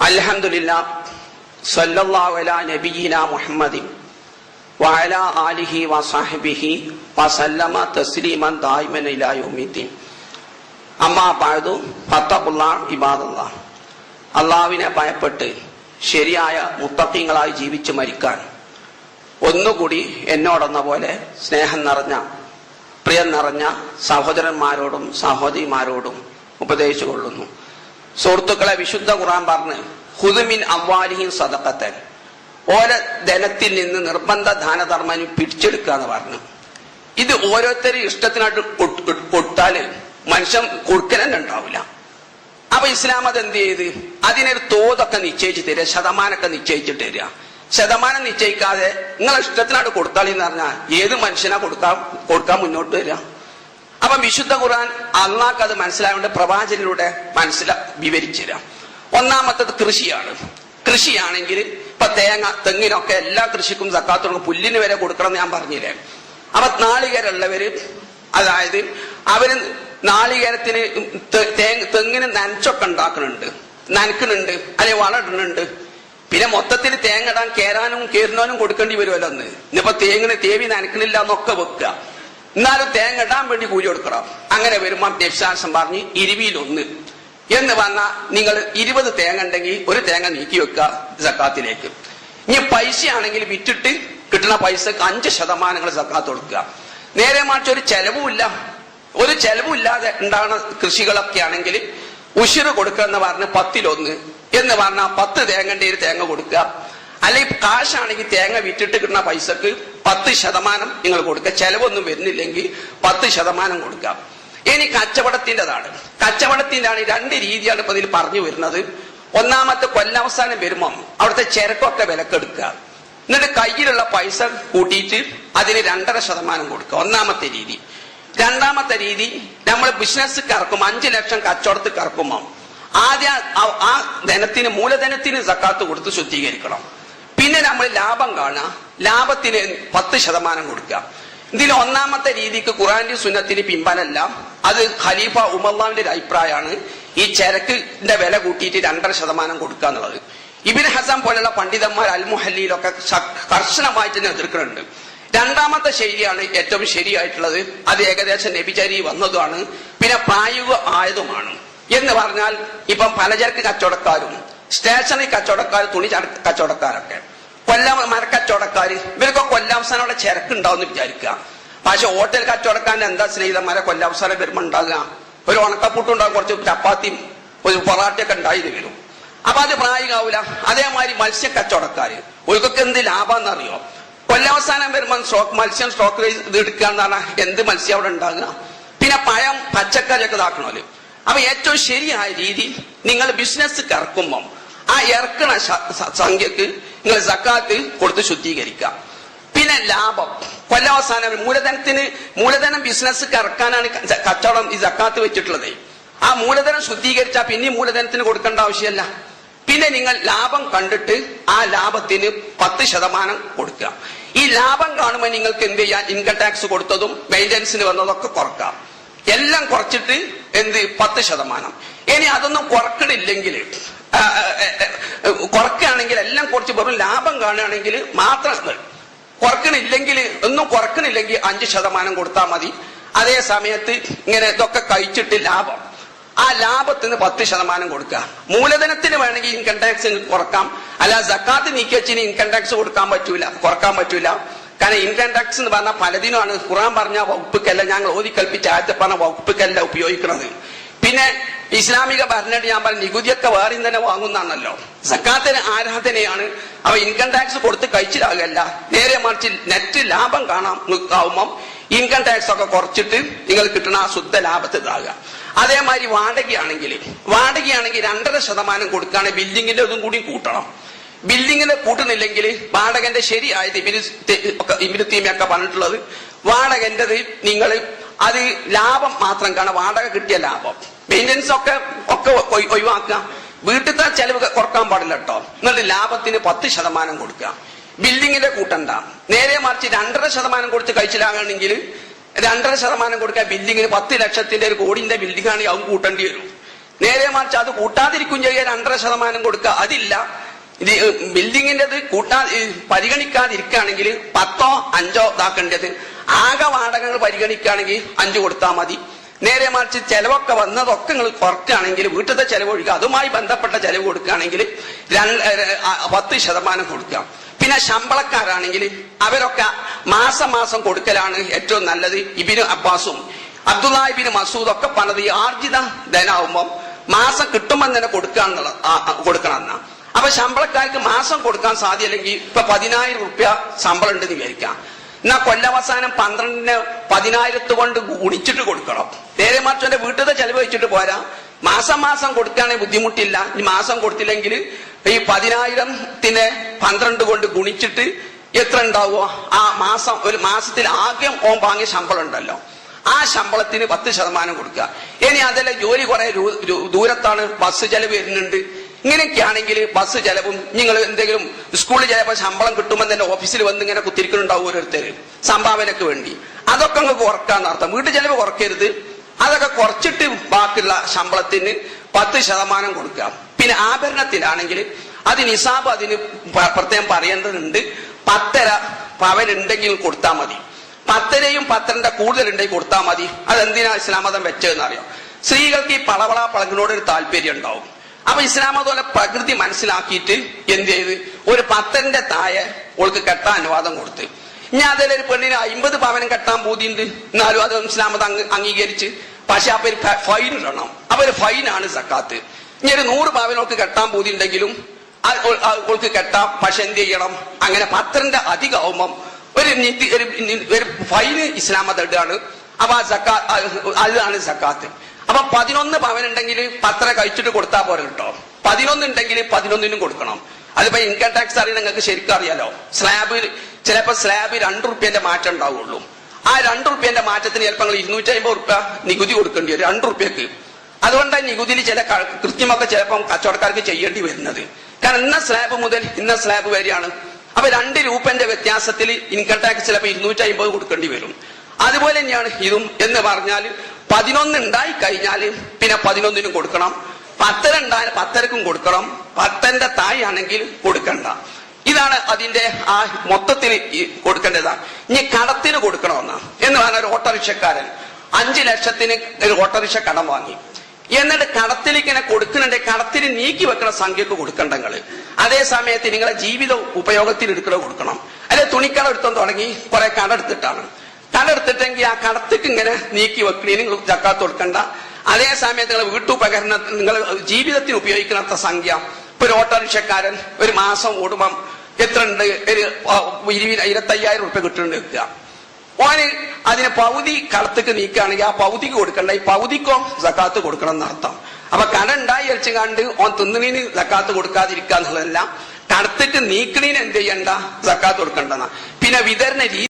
അൽഹംദുലില്ലാഹ് സല്ലല്ലാഹു അലാ നബിയിനാ മുഹമ്മദിൻ വഅലാ ആലിഹി വസഹ്ബിഹി വസല്ലമ തസ്ലീമൻ ദായിമൻ ഇലാ യൗമിദ്ദീൻ. അമ്മാ ബഅദു ഫത്തഖുല്ലാഹ് ഇബാദല്ലാഹ്. അല്ലാഹുവിനെ ഭയപ്പെട്ട് ശരിയായ മുത്തഖീങ്ങളായി ജീവിച്ച് മരിക്കാൻ ഒന്നുകൂടി എന്നോടെന്ന പോലെ സ്നേഹം നിറഞ്ഞ പ്രിയം നിറഞ്ഞ സഹോദരന്മാരോടും സഹോദരിമാരോടും ഉപദേശിച്ചു കൊള്ളുന്നു. സുഹൃത്തുക്കളെ, വിശുദ്ധ ഖുർആൻ പറഞ്ഞ് ഖുദ് മിൻ അംവാലിഹിം സദഖത്തൻ, ഓരോ ധനത്തിൽ നിന്ന് നിർബന്ധ ദാനധർമ്മം പിടിച്ചെടുക്കുക എന്ന് പറഞ്ഞു. ഇത് ഓരോരുത്തരും ഇഷ്ടത്തിനായിട്ട് കൊടുത്താല് മനുഷ്യൻ കൊടുക്കലന്നെ ഉണ്ടാവില്ല. അപ്പൊ ഇസ്ലാം അത് എന്ത് ചെയ്ത് അതിനൊരു തോതൊക്കെ നിശ്ചയിച്ച് തരിക, ശതമാനമൊക്കെ നിശ്ചയിച്ചിട്ട് തരിക. ശതമാനം നിശ്ചയിക്കാതെ നിങ്ങളെ ഇഷ്ടത്തിനായിട്ട് കൊടുത്താളെന്ന് പറഞ്ഞാൽ ഏത് മനുഷ്യനാ കൊടുക്കാൻ മുന്നോട്ട് വരിക? അപ്പൊ വിശുദ്ധ ഖുർആൻ അള്ളാഹ്ക്ക് അത് മനസ്സിലായതുകൊണ്ട് പ്രവാചകനിലൂടെ വിവരിച്ചു തരാം. ഒന്നാമത്തത് കൃഷിയാണ്. കൃഷിയാണെങ്കിൽ ഇപ്പൊ തേങ്ങ, തെങ്ങിനൊക്കെ എല്ലാ കൃഷിക്കും സക്കാത്ത് കൊടുക്കും. പുല്ലിന് വരെ കൊടുക്കണം എന്ന് ഞാൻ പറഞ്ഞില്ലേ. അപ്പൊ നാളികേരമുള്ളവര്, അതായത് അവര് നാളികേരത്തിന് തെങ്ങിന് നനച്ചൊക്കെ ഉണ്ടാക്കുന്നുണ്ട്, നനക്കുന്നുണ്ട്, അല്ലെങ്കിൽ വളമിടുന്നുണ്ട്. പിന്നെ മൊത്തത്തിൽ തേങ്ങ ഇടാൻ കേറാനും കേറുന്നവനും കൊടുക്കേണ്ടി വരുമല്ലോ. ഒന്ന് ഇന്നിപ്പോ തേങ്ങിന് തേവി നനക്കണില്ല എന്നൊക്കെ വെക്കുക, എന്നാലും തേങ്ങ ഇടാൻ വേണ്ടി കൂലി കൊടുക്കണം. അങ്ങനെ വരുമ്പോൾ നബിസാസം പറഞ്ഞ് 20-1 എന്ന് പറഞ്ഞാൽ നിങ്ങൾ 20 തേങ്ങ ഉണ്ടെങ്കിൽ ഒരു തേങ്ങ നീക്കി വെക്കുക സക്കാത്തിലേക്ക്. ഇനി പൈസ ആണെങ്കിൽ വിറ്റിട്ട് കിട്ടുന്ന പൈസക്ക് 5% നിങ്ങൾ സക്കാത്ത് കൊടുക്കുക. നേരെ മറിച്ച് ഒരു ചെലവുമില്ലാതെ ഉണ്ടാകുന്ന കൃഷികളൊക്കെ ആണെങ്കിൽ ഉശിറ് കൊടുക്കുക എന്ന് പറഞ്ഞ് 10-1 എന്ന് പറഞ്ഞാൽ 10 തേങ്ങന്റെ ഒരു തേങ്ങ കൊടുക്കുക. അല്ലെങ്കിൽ കാശാണെങ്കിൽ തേങ്ങ വിറ്റിട്ട് കിട്ടുന്ന പൈസക്ക് 10% നിങ്ങൾ കൊടുക്കുക. ചെലവൊന്നും വരുന്നില്ലെങ്കിൽ 10% കൊടുക്കുക. ഇനി കച്ചവടത്തിൻ്റെതാണ്. കച്ചവടത്തിൻ്റെയാണ് 2 രീതിയാണ് ഇപ്പൊ ഇതിൽ പറഞ്ഞു വരുന്നത്. ഒന്നാമത്തെ കൊല്ലാവസാനം വരുമ്പം അവിടുത്തെ ചരക്കൊക്കെ വിലക്കെടുക്കുക, എന്നിട്ട് കയ്യിലുള്ള പൈസ കൂട്ടിയിട്ട് അതിന് 2.5% കൊടുക്കുക. ഒന്നാമത്തെ രീതി. രണ്ടാമത്തെ രീതി, നമ്മൾ ബിസിനസ് ഇറക്കുമ്പോൾ 5 ലക്ഷം കച്ചവടത്തിൽ ഇറക്കുമ്പോൾ ആദ്യം ആ മൂലധനത്തിന് സക്കാത്ത് കൊടുത്ത് ശുദ്ധീകരിക്കണം. പിന്നെ നമ്മൾ ലാഭം കാണുക, ലാഭത്തിന് 10% കൊടുക്കുക. ഇതിൽ ഒന്നാമത്തെ രീതിക്ക് ഖുർആന്റെ സുന്നത്തിന് പിമ്പലല്ല. അത് ഖലീഫ ഉമറുവിന്റെ ഒരു അഭിപ്രായമാണ്. ഈ ചരക്കിന്റെ വില കൂട്ടിയിട്ട് 2.5% കൊടുക്കുക എന്നുള്ളത്. ഇബ്നു ഹസൻ പോലുള്ള പണ്ഡിതന്മാർ അൽ-മുഹല്ലിയിലൊക്കെ കർശനമായിട്ട് എതിർക്കുന്നുണ്ട്. രണ്ടാമത്തെ ശൈലിയാണ് ഏറ്റവും ശരിയായിട്ടുള്ളത്. അത് ഏകദേശം നബിചരി വന്നതുമാണ്, പിന്നെ പ്രായോഗിക ആയതുമാണ്. എന്ന് പറഞ്ഞാൽ ഇപ്പം പലചരക്ക് കച്ചവടക്കാരും സ്റ്റേഷനറി കച്ചവടക്കാർ, തുണി കച്ചവടക്കാരൊക്കെ, മരക്കച്ചവടക്കാര്, ഇവർക്കൊക്കെ കൊല്ലാവസാനം അവിടെ ചരക്ക് ഉണ്ടാവുമെന്ന് വിചാരിക്കുക. പക്ഷെ ഹോട്ടൽ കച്ചവടക്കാരൻ്റെ എന്താ സ്നേഹിതന്മാരെ കൊല്ലാവസാനം വരുമ്പോൾ ഉണ്ടാകുക ഒരു ഉണക്കപ്പൂട്ടുണ്ടാകും, കുറച്ച് ചപ്പാത്തിയും ഒരു പൊറാട്ടയൊക്കെ ഉണ്ടായി വരും. അപ്പൊ അത് പ്രായോഗികമാവില്ല. അതേമാതിരി മത്സ്യ കച്ചവടക്കാര്, ഒഴുക്കൊക്കെ എന്ത് ലാഭം അറിയോ? കൊല്ലാവസാനം വരുമ്പോൾ മത്സ്യം സ്റ്റോക്ക് ഇത് എടുക്കുക എന്ന് പറഞ്ഞാൽ എന്ത് മത്സ്യം അവിടെ ഉണ്ടാകുക? പിന്നെ പഴം, പച്ചക്കറിയൊക്കെ ഇതാക്കണമല്ലോ. അപ്പൊ ഏറ്റവും ശരിയായ രീതി, നിങ്ങൾ ബിസിനസ് ഇറക്കുമ്പം ആ ഇറക്കണ സംഖ്യക്ക് നിങ്ങൾ സക്കാത്ത് കൊടുത്ത് ശുദ്ധീകരിക്കുക. പിന്നെ ലാഭം, കൊല്ലാവസാനം മൂലധനം ബിസിനസ് ഇറക്കാനാണ് കച്ചവടം ഈ സക്കാത്ത് വെച്ചിട്ടുള്ളത്. ആ മൂലധനം ശുദ്ധീകരിച്ചാൽ പിന്നെ മൂലധനത്തിന് കൊടുക്കേണ്ട ആവശ്യമല്ല. പിന്നെ നിങ്ങൾ ലാഭം കണ്ടിട്ട് ആ ലാഭത്തിന് 10% കൊടുക്കുക. ഈ ലാഭം കാണുമ്പോൾ നിങ്ങൾക്ക് എന്ത് ചെയ്യാം? ഇൻകം ടാക്സ് കൊടുത്തതും മെയിൻ്റനൻസിന് വന്നതൊക്കെ കുറക്കാം. എല്ലാം കുറച്ചിട്ട് 10%. ഇനി അതൊന്നും കുറക്കണില്ലെങ്കിൽ, കുറക്കുകയാണെങ്കിൽ എല്ലാം കുറച്ച് വെറും ലാഭം കാണുകയാണെങ്കിൽ മാത്രം കുറക്കണില്ലെങ്കിൽ, ഒന്നും കുറക്കണില്ലെങ്കിൽ 5% കൊടുത്താൽ മതി. അതേ സമയത്ത് ഇങ്ങനെ ഇതൊക്കെ കഴിച്ചിട്ട് ലാഭം, ആ ലാഭത്തിന് 10% കൊടുക്കുക. മൂലധനത്തിന് വേണമെങ്കിൽ ഇൻകം ടാക്സ് കുറക്കാം, അല്ല സക്കാത്ത് നീക്കി വെച്ചിന് ഇൻകം ടാക്സ് കുറക്കാൻ പറ്റൂല. കാരണം ഇൻകം ടാക്സ് എന്ന് പറഞ്ഞാൽ പലതിനുമാണ്. ഖുർആൻ പറഞ്ഞ വകുപ്പിക്കല്ല, ഞങ്ങൾ ഓതി കൽപ്പിച്ച ആയത്തെ പറഞ്ഞ വകുപ്പിക്കല്ല ഉപയോഗിക്കുന്നത്. പിന്നെ ഇസ്ലാമിക ഭരണഘടന ഞാൻ പറഞ്ഞ നികുതിയൊക്കെ വേറെ തന്നെ വാങ്ങുന്നതാണല്ലോ. സക്കാത്തിന് ആരാധനയാണ്. അവ ഇൻകം ടാക്സ് കൊടുത്ത് കഴിച്ചിലാകല്ല, നേരെ മറിച്ച് നെറ്റ് ലാഭം ആവുമ്പം ഇൻകം ടാക്സ് ഒക്കെ കുറച്ചിട്ട് നിങ്ങൾ കിട്ടുന്ന ആ ശുദ്ധ ലാഭത്തിലാകുക. അതേമാതിരി വാടകയാണെങ്കിൽ 2.5% കൊടുക്കുകയാണെങ്കിൽ ബിൽഡിങ്ങിന്റെ ഒന്നും കൂടി കൂട്ടണം. ബിൽഡിങ്ങിന് കൂട്ടുന്നില്ലെങ്കിൽ വാടകന്റെ ശരിയായത് ഇബിനു തൈമിയൊക്കെ പറഞ്ഞിട്ടുള്ളത്, വാടകന്റത് നിങ്ങൾ അത് ലാഭം മാത്രം കാണാം. വാടക കിട്ടിയ ലാഭം, മെയിൻ്റനൻസ് ഒക്കെ ഒഴിവാക്കുക. വീട്ടിലത്തെ ചെലവ് കുറക്കാൻ പാടില്ല കേട്ടോ. എന്നിട്ട് ലാഭത്തിന് 10% കൊടുക്കുക. ബിൽഡിങ്ങിന്റെ കൂട്ടണ്ട, നേരെ മറിച്ച് 2.5% കൊടുത്ത് കഴിച്ചിലാകണമെങ്കിൽ 2.5% കൊടുക്കുക. ബിൽഡിങ്ങിന് 10 ലക്ഷത്തിന്റെ 1 കോടിന്റെ ബിൽഡിംഗ് ആണെങ്കിൽ അതും കൂട്ടേണ്ടി വരും. നേരെ മറിച്ച് അത് കൂട്ടാതിരിക്കും ചെയ്യാൻ 2.5% കൊടുക്കുക. അതില്ല, ഇത് ബിൽഡിങ്ങിൻ്റെത് പരിഗണിക്കാതിരിക്കുകയാണെങ്കിൽ 10ഓ 5ഓ ഇതാക്കേണ്ടത്. ആകെ വാടകങ്ങൾ പരിഗണിക്കുകയാണെങ്കിൽ 5 കൊടുത്താൽ മതി. നേരെ മറിച്ച് ചെലവൊക്കെ വന്നതൊക്കെ നിങ്ങൾ കുറക്കുകയാണെങ്കിൽ, വീട്ടിലത്തെ ചെലവ് ഒഴിക്കുക, അതുമായി ബന്ധപ്പെട്ട ചെലവ് കൊടുക്കുകയാണെങ്കിൽ 10% കൊടുക്കുക. പിന്നെ ശമ്പളക്കാരാണെങ്കിൽ അവരൊക്കെ മാസം കൊടുക്കലാണ് ഏറ്റവും നല്ലത്. ഇബ്നു അബ്ബാസും അബ്ദുല്ലാഹ് ഇബ്നു മസൂദ് ഒക്കെ പറഞ്ഞത് ഈ ആർജിത ധനാവുമ്പം മാസം കിട്ടുമ്പോൾ തന്നെ കൊടുക്കണം എന്നാ. അപ്പൊ ശമ്പളക്കാർക്ക് മാസം കൊടുക്കാൻ സാധ്യമല്ലെങ്കിൽ ഇപ്പൊ 10,000 റുപ്യ ശമ്പളം ഉണ്ടെന്ന് വിചാരിക്കാം. എന്നാ കൊല്ലവസാനം 12-ന് 10,000 കൊണ്ട് ഗുണിച്ചിട്ട് കൊടുക്കണം. നേരെ മറിച്ച് എന്റെ വീട്ടിലത്തെ ചെലവ് വെച്ചിട്ട് പോരാ, മാസം കൊടുക്കുകയാണെങ്കിൽ ബുദ്ധിമുട്ടില്ല. ഇനി മാസം കൊടുത്തില്ലെങ്കിൽ ഈ 10,000-നെ 12 കൊണ്ട് ഗുണിച്ചിട്ട് എത്ര ഉണ്ടാവുമോ ആ മാസം, ഒരു മാസത്തിൽ ആകെ ഓൻ വാങ്ങിയ ശമ്പളം ഉണ്ടല്ലോ, ആ ശമ്പളത്തിന് 10% കൊടുക്കുക. ഇനി അതല്ല ജോലി കുറെ ദൂരത്താണ്, ബസ് ചെലവ് വരുന്നുണ്ട്, ഇങ്ങനെയൊക്കെയാണെങ്കിൽ ബസ് ചെലവും നിങ്ങൾ എന്തെങ്കിലും സ്കൂളിൽ ചിലപ്പോൾ ശമ്പളം കിട്ടുമ്പോൾ തന്നെ ഓഫീസിൽ വന്ന് ഇങ്ങനെ കുത്തിരിക്കുന്നുണ്ടാവും ഓരോരുത്തർ സംഭാവനക്ക് വേണ്ടി, അതൊക്കെ അങ്ങ് കുറക്കാന്ന് അർത്ഥം. വീട്ടു ചെലവ് കുറക്കരുത്, അതൊക്കെ കുറച്ചിട്ട് ബാക്കിയുള്ള ശമ്പളത്തിന് 10% കൊടുക്കുക. പിന്നെ ആഭരണത്തിലാണെങ്കിൽ അത് നിസാബ് അതിന് പ്രത്യേകം പറയേണ്ടതുണ്ട്. 10.5 പവൻ ഉണ്ടെങ്കിൽ കൊടുത്താൽ മതി. 10.5യും 10.5 കൂടുതലുണ്ടെങ്കിൽ കൊടുത്താൽ മതി. അതെന്തിനാ ഇസ്ലാം മതം വെച്ചതെന്ന് അറിയാം. സ്ത്രീകൾക്ക് ഈ പളപളങ്ങിനോട് ഒരു താല്പര്യം ഉണ്ടാവും. അപ്പൊ ഇസ്ലാം മതം പ്രകൃതി മനസ്സിലാക്കിയിട്ട് എന്ത് ചെയ്ത് ഒരു 10ന്റെ താഴെ ഓൾക്ക് കെട്ടാൻ അനുവാദം കൊടുത്ത്. ഞാൻ അതിലൊരു പെണ്ണിന് 50 പവനും കെട്ടാൻ പൂതിയുണ്ട്, എന്നാലും അത് ഇസ്ലാം മതം അംഗീകരിച്ച്. പക്ഷെ അപ്പൊ ഒരു ഫൈൻ ഇടണം. അപ്പൊ ഒരു ഫൈനാണ് സക്കാത്ത്. ഇനി ഒരു 100 പവനോൾക്ക് കെട്ടാൻ പൂതി ഉണ്ടെങ്കിലും ഓൾക്ക് കെട്ടാം. പക്ഷെ എന്ത് ചെയ്യണം, അങ്ങനെ 10ന്റെ അധികമാവുമ്പം ഒരു ഫൈന് ഇസ്ലാം മതം ഇടുകയാണ്. അപ്പൊ അതാണ് സക്കാത്ത്. അപ്പൊ 11 പവൻ ഉണ്ടെങ്കിൽ 10 കഴിച്ചിട്ട് കൊടുത്താൽ പോരെ കേട്ടോ. 11 ഉണ്ടെങ്കിൽ 11നും കൊടുക്കണം. അതിപ്പോ ഇൻകം ടാക്സ് അറിയാൻ നിങ്ങൾക്ക് ശരിക്കും അറിയാലോ. ചിലപ്പോ സ്ലാബ് 2 റുപ്യന്റെ മാറ്റം ഉണ്ടാവുള്ളൂ. ആ 2 റുപ്യന്റെ മാറ്റത്തിന് ചിലപ്പോൾ 250 റുപ്യ നികുതി കൊടുക്കേണ്ടി വരും 2 റുപ്യക്ക്. അതുകൊണ്ടാണ് നികുതിയിൽ ചില കൃത്യമൊക്കെ ചിലപ്പം കച്ചവടക്കാർക്ക് ചെയ്യേണ്ടി വരുന്നത്. കാരണം ഇന്ന സ്ലാബ് മുതൽ ഇന്ന സ്ലാബ് വരെയാണ്. അപ്പൊ 2 രൂപന്റെ വ്യത്യാസത്തിൽ ഇൻകം ടാക്സ് ചിലപ്പോൾ 250 കൊടുക്കേണ്ടി വരും. അതുപോലെ തന്നെയാണ് ഇതും. എന്ന് പറഞ്ഞാൽ 11 ഉണ്ടായി കഴിഞ്ഞാൽ പിന്നെ 11നും കൊടുക്കണം. 10 ഉണ്ടായാൽ 10ക്കും കൊടുക്കണം. 10ന്റെ താഴെയാണെങ്കിൽ കൊടുക്കണ്ട. ഇതാണ് അതിന്റെ ആ മൊത്തത്തിൽ കൊടുക്കേണ്ടതാണ്. ഇനി കടത്തിന് കൊടുക്കണമെന്നാ. എന്ന് പറഞ്ഞാൽ ഒരു ഓട്ടോറിക്ഷക്കാരൻ 5 ലക്ഷത്തിന് ഒരു ഓട്ടോറിക്ഷ കടം വാങ്ങി. എന്നിട്ട് കടത്തിലേക്ക് ഇങ്ങനെ കൊടുക്കുന്നുണ്ട്. കടത്തിന് നീക്കി വെക്കുന്ന സംഖ്യക്ക് കൊടുക്കണ്ടങ്ങൾ. അതേ സമയത്ത് നിങ്ങളെ ജീവിത ഉപയോഗത്തിൽ എടുക്കണോ കൊടുക്കണം. അല്ലെ തുണിക്കട എടുത്തോണ്ട് തുടങ്ങി കുറെ കടെടുത്തിട്ടാണ്. കടെടുത്തിട്ടെങ്കിൽ ആ കടത്തേക്ക് ഇങ്ങനെ നീക്കി വെക്കണേ നിങ്ങൾ ജക്കാത്ത് കൊടുക്കണ്ട. അതേ സമയത്ത് നിങ്ങൾ വീട്ടുപകരണം നിങ്ങൾ ജീവിതത്തിന് ഉപയോഗിക്കുന്ന സംഖ്യ, ഇപ്പൊ ഒരു ഓട്ടോറിക്ഷക്കാരൻ ഒരു മാസം ഓടുമ്പം എത്ര ഉണ്ട്, ഒരു 25,000 റുപ്യ കിട്ടുന്നുണ്ട് വെക്കുക. ഓന് അതിന് പകുതി കടത്തേക്ക് നീക്കുകയാണെങ്കിൽ ആ പകുതിക്ക് കൊടുക്കണ്ട, ഈ പകുതിക്കോ സക്കാത്ത് കൊടുക്കണം എന്നർത്ഥം. അപ്പൊ കട ഉണ്ടായി അരിച്ചു കണ്ട് ഓൻ തിന്നണീന് സക്കാത്ത് കൊടുക്കാതിരിക്കുക എന്നുള്ളതല്ല, കടത്തിട്ട് നീക്കണീന് എന്ത് ചെയ്യണ്ട, സക്കാത്ത് കൊടുക്കണ്ടെന്ന. പിന്നെ വിതരണ രീതി